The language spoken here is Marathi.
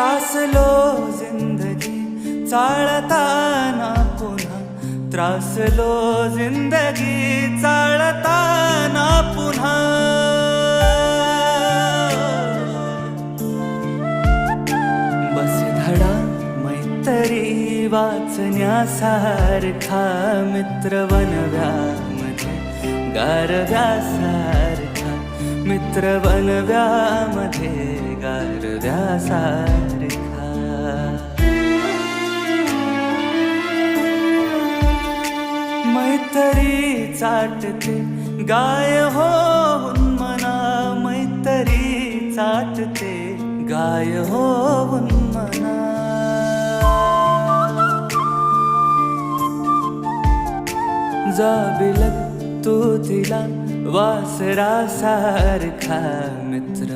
त्रासलो जिंदगी चाळताना पुन्हा, त्रासलो जिंदगी चाळताना पुन्हा. बस धडा मैत्री वाचण्यासारखा, मित्र बनव्यामध्ये गारव्यासारखा, मित्र बनव्यामध्ये गारव्यासारखा. मैत्री चाटते गाय होऊन मना, मैत्री चाटते गाय होऊन मना. जाबिलत तू तिला वासरासारखा, मित्र